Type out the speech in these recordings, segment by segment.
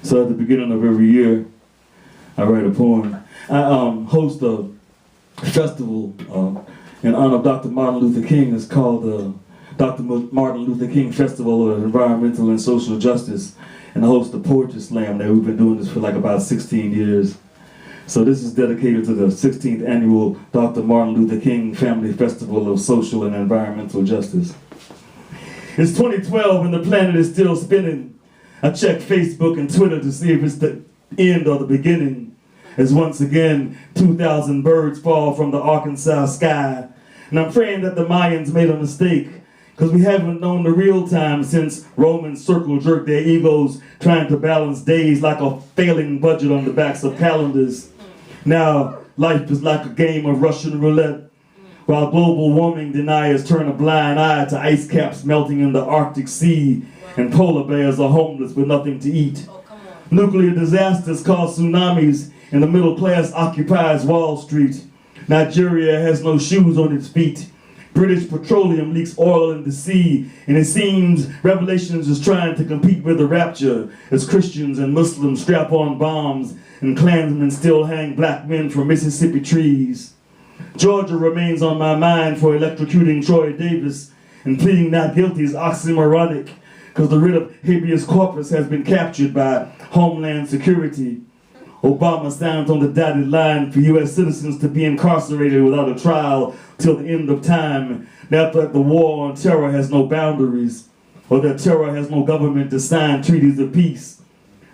So at the beginning of every year, I write a poem. I host a festival in honor of Dr. Martin Luther King. It's called the Dr. Martin Luther King Festival of Environmental and Social Justice. And I host the Poetry Slam there. We've been doing this for like about 16 years. So this is dedicated to the 16th annual Dr. Martin Luther King Family Festival of Social and Environmental Justice. It's 2012 and the planet is still spinning. I check Facebook and Twitter to see if it's the end or the beginning. As once again, 2,000 birds fall from the Arkansas sky. And I'm praying that the Mayans made a mistake, because we haven't known the real time since Romans circle jerked their egos, trying to balance days like a failing budget on the backs of calendars. Now, life is like a game of Russian roulette, while global warming deniers turn a blind eye to ice caps melting in the Arctic Sea, and polar bears are homeless with nothing to eat. Nuclear disasters cause tsunamis, and the middle class occupies Wall Street. Nigeria has no shoes on its feet. British Petroleum leaks oil in the sea, and it seems Revelations is trying to compete with the rapture as Christians and Muslims strap on bombs and Klansmen still hang black men from Mississippi trees. Georgia remains on my mind for electrocuting Troy Davis, and pleading not guilty is oxymoronic, because the writ of habeas corpus has been captured by Homeland Security. Obama signs on the dotted line for U.S. citizens to be incarcerated without a trial till the end of time. Now that the war on terror has no boundaries, or that terror has no government to sign treaties of peace,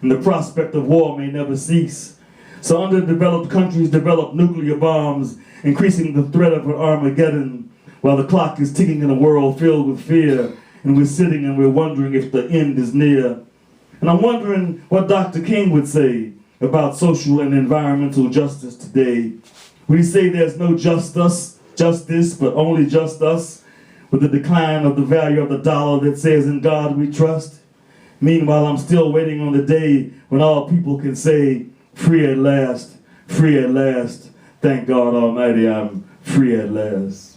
and the prospect of war may never cease. So underdeveloped countries develop nuclear bombs, increasing the threat of an Armageddon, while the clock is ticking in a world filled with fear, and we're sitting and we're wondering if the end is near. And I'm wondering what Dr. King would say about social and environmental justice today. Would he say there's no justice, but only just us, with the decline of the value of the dollar that says in God we trust? Meanwhile, I'm still waiting on the day when all people can say, free at last, thank God Almighty, I'm free at last.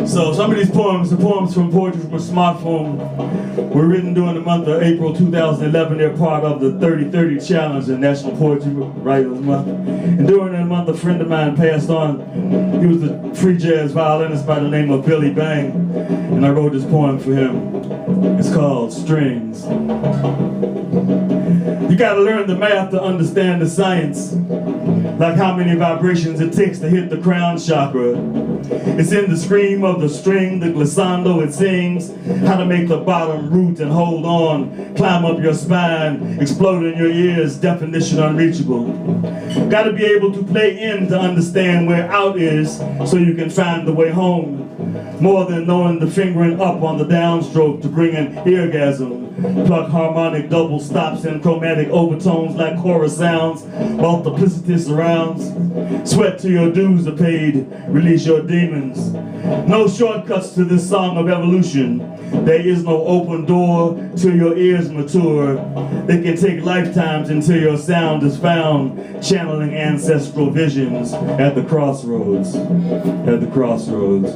So some of these poems, the poems from Poetry from a Smartphone, were written during the month of April 2011. They're part of the 30-30 Challenge, the National Poetry Writers Month. And during that month, a friend of mine passed on. He was a free jazz violinist by the name of Billy Bang, and I wrote this poem for him. It's called Strings. You gotta learn the math to understand the science, like how many vibrations it takes to hit the crown chakra. It's in the scream of the string, the glissando it sings, how to make the bottom root and hold on, climb up your spine, explode in your ears, definition unreachable. Gotta be able to play in to understand where out is, so you can find the way home. More than knowing the fingering up on the downstroke to bring an eargasm. Pluck harmonic double stops and chromatic overtones like chorus sounds. Multiplicity surrounds. Sweat till your dues are paid. Release your demons. No shortcuts to this song of evolution. There is no open door till your ears mature. It can take lifetimes until your sound is found, channeling ancestral visions at the crossroads. At the crossroads.